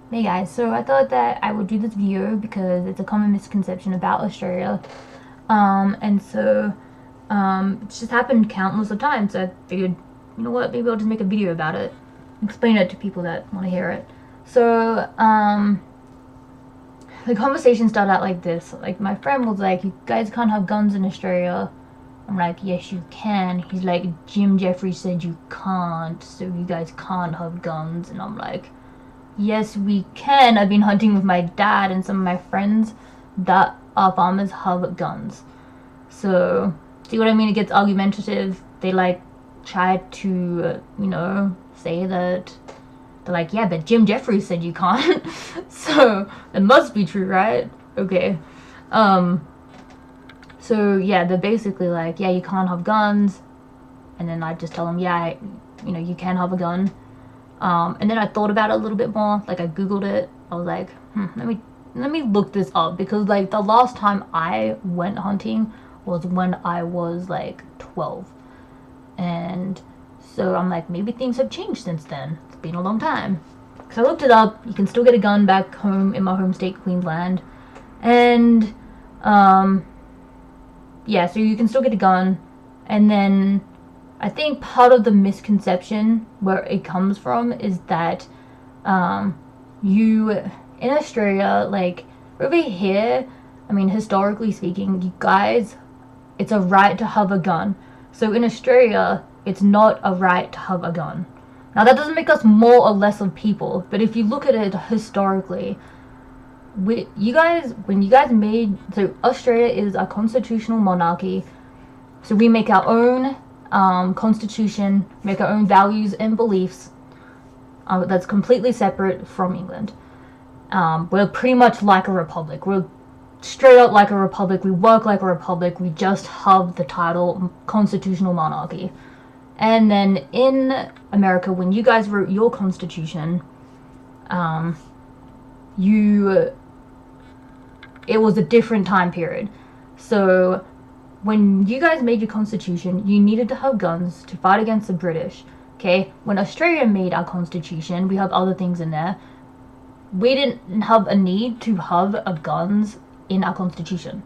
Hey guys, so I thought that I would do this video because it's a common misconception about Australia. It's just happened countless of times. So I figured, you know what, maybe I'll just make a video about it, explain it to people that want to hear it. So, the conversation started out like this. Like, my friend was like, you guys can't have guns in Australia. I'm like, yes, you can. He's like, Jim Jeffries said you can't, so you guys can't have guns. And I'm like, yes, we can. I've been hunting with my dad and some of my friends that are farmers have guns. So, see what I mean? It gets argumentative. They like try to, say that they're like, yeah, but Jim Jeffries said you can't. So, it must be true, right? Okay. Um, so yeah, they're basically like, yeah, you can't have guns. And then I just tell them, yeah, you can have a gun. And then I thought about it a little bit more. Like I googled it. I was like, let me look this up because like the last time I went hunting was when I was like 12, and so I'm like maybe things have changed since then. It's been a long time. So I looked it up. You can still get a gun back home in my home state, Queensland, and um, yeah, so you can still get a gun, and then I think part of the misconception where it comes from is that you in Australia, like over here, I mean, historically speaking, you guys, it's a right to have a gun. So in Australia, it's not a right to have a gun. Now that doesn't make us more or less of people, but if you look at it historically, when you guys made, so Australia is a constitutional monarchy, so we make our own constitution, make our own values and beliefs. That's completely separate from England. We're pretty much like a republic. We're straight up like a republic. We work like a republic. We just have the title constitutional monarchy. And then in America, when you guys wrote your constitution, you it was a different time period. So when you guys made your constitution, you needed to have guns to fight against the British. Okay, when Australia made our constitution, we have other things in there. We didn't have a need to have a guns in our constitution.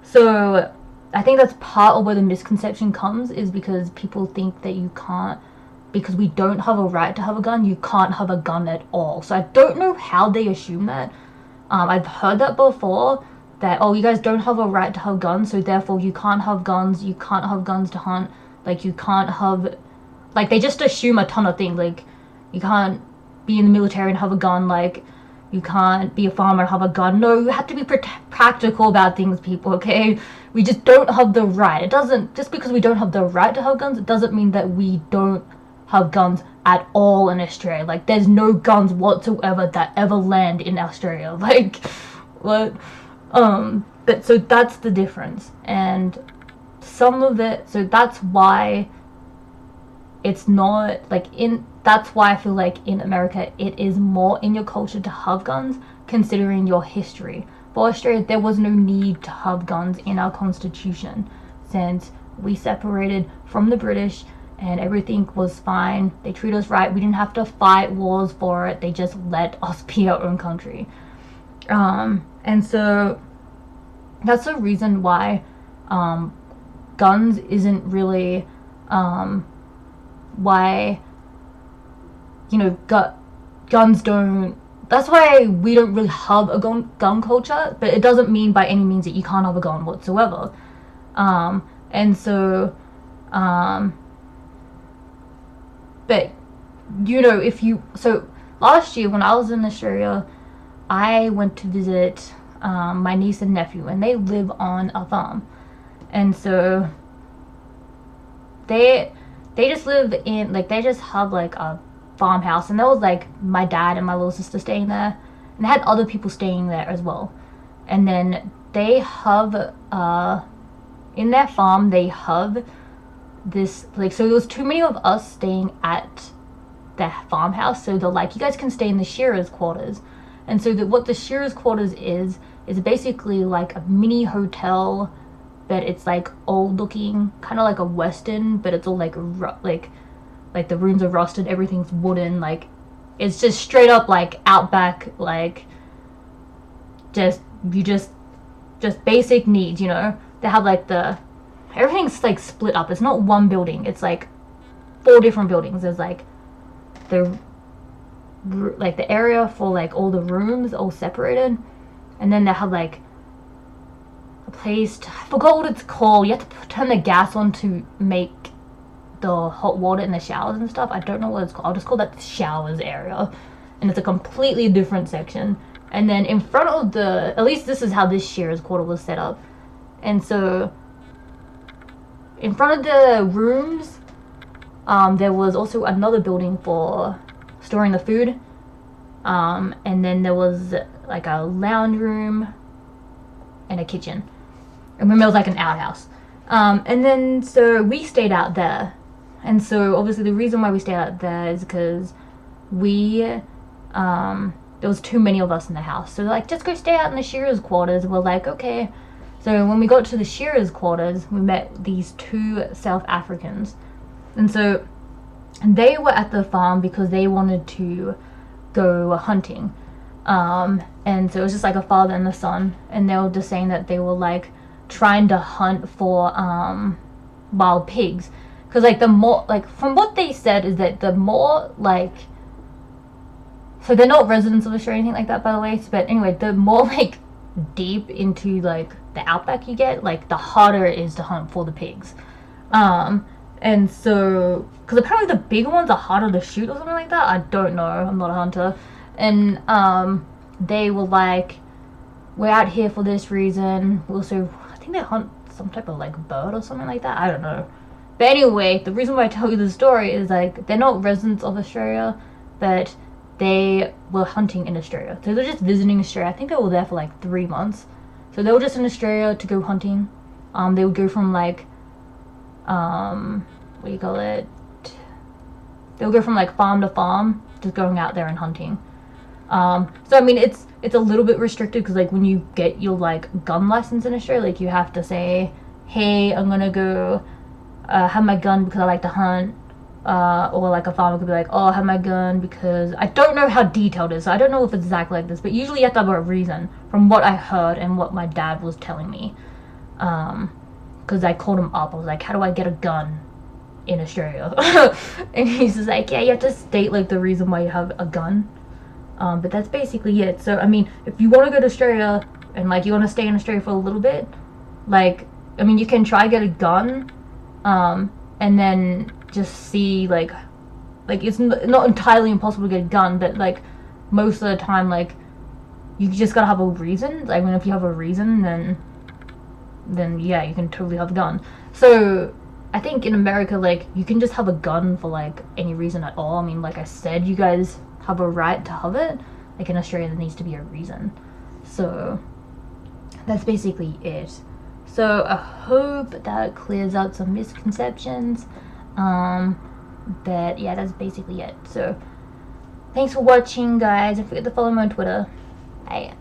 So I think that's part of where the misconception comes, is because people think that you can't, because we don't have a right to have a gun, you can't have a gun at all. So I don't know how they assume that. I've heard that before, that, oh, you guys don't have a right to have guns, so therefore you can't have guns, you can't have guns to hunt, like you can't have, like they just assume a ton of things, like you can't be in the military and have a gun, like you can't be a farmer and have a gun. No, you have to be practical about things, people, okay? We just don't have the right. It doesn't, just because we don't have the right to have guns, it doesn't mean that we don't have guns at all in Australia. Like, there's no guns whatsoever that ever land in Australia. Like, what? But so that's the difference. And some of it, so that's why it's not, like, that's why I feel like in America it is more in your culture to have guns, considering your history. For Australia, there was no need to have guns in our constitution, since we separated from the British and everything was fine. They treated us right. We didn't have to fight wars for it. They just let us be our own country. And so that's the reason why guns isn't really why guns don't, that's why we don't really have a gun culture, but it doesn't mean by any means that you can't have a gun whatsoever. And so but if you, so last year when I was in Australia, I went to visit my niece and nephew, and they live on a farm. And so they just live in, like, they just have like a farmhouse, and there was like my dad and my little sister staying there, and they had other people staying there as well. And then they have in their farm they have this, like, so there was too many of us staying at their farmhouse, so they're like, you guys can stay in the shearers quarters. And so what the shearers quarters is basically like a mini hotel, but it's like old looking, kind of like a western, but it's all like like the rooms are rusted, everything's wooden, like It's just straight up like outback, like just basic needs, you know. They have like everything's like split up. It's not one building. It's like 4 different buildings. There's like the area for like all the rooms all separated, and then they have like a place I forgot what it's called. You have to turn the gas on to make the hot water in the showers and stuff. I don't know what it's called. I'll just call that the showers area, and it's a completely different section. And then in front of at least this is how this shearer's quarter was set up. And so in front of the rooms, there was also another building for storing the food. And then there was like a lounge room and a kitchen. And then there was like an outhouse. And then so we stayed out there. And so obviously the reason why we stayed out there is because there was too many of us in the house. So like, just go stay out in the shearer's quarters. We're like, okay. So when we got to the shearer's quarters, we met these 2 South Africans. And so they were at the farm because they wanted to go hunting. And so it was just like a father and a son. And they were just saying that they were like trying to hunt for wild pigs. Because like the more, like from what they said is that the more like, so they're not residents of Australia or anything like that, by the way. But anyway, the more like deep into like the outback you get, like the harder it is to hunt for the pigs. And so, because apparently the bigger ones are harder to shoot or something like that. I don't know. I'm not a hunter. And they were like, we're out here for this reason. Also, I think they hunt some type of like bird or something like that. I don't know. But anyway, the reason why I tell you the story is like they're not residents of Australia, but they were hunting in Australia. So they're just visiting Australia. I think they were there for like 3 months. So they were just in Australia to go hunting. They would go from like, what do you call it? They would go from like farm to farm, just going out there and hunting. So I mean, it's a little bit restricted because like when you get your like gun license in Australia, like you have to say, hey, I'm gonna go have my gun because I like to hunt. Or like a farmer could be like, oh, I have my gun because I don't know how detailed it is. So I don't know if it's exactly like this, but usually you have to have a reason from what I heard and what my dad was telling me. Because I called him up. I was like, how do I get a gun in Australia? And he's just like, yeah, you have to state like the reason why you have a gun. But that's basically it. So I mean, if you want to go to Australia and like you want to stay in Australia for a little bit, like, I mean, you can try get a gun, and then just see like it's not entirely impossible to get a gun, but like most of the time like you just gotta have a reason. I mean, if you have a reason, then yeah, you can totally have a gun. So I think in America, like, you can just have a gun for like any reason at all. I mean, like I said, you guys have a right to have it. Like in Australia, there needs to be a reason. So that's basically it. So I hope that clears out some misconceptions. But yeah, that's basically it. So thanks for watching, guys. Don't forget to follow me on Twitter. Bye.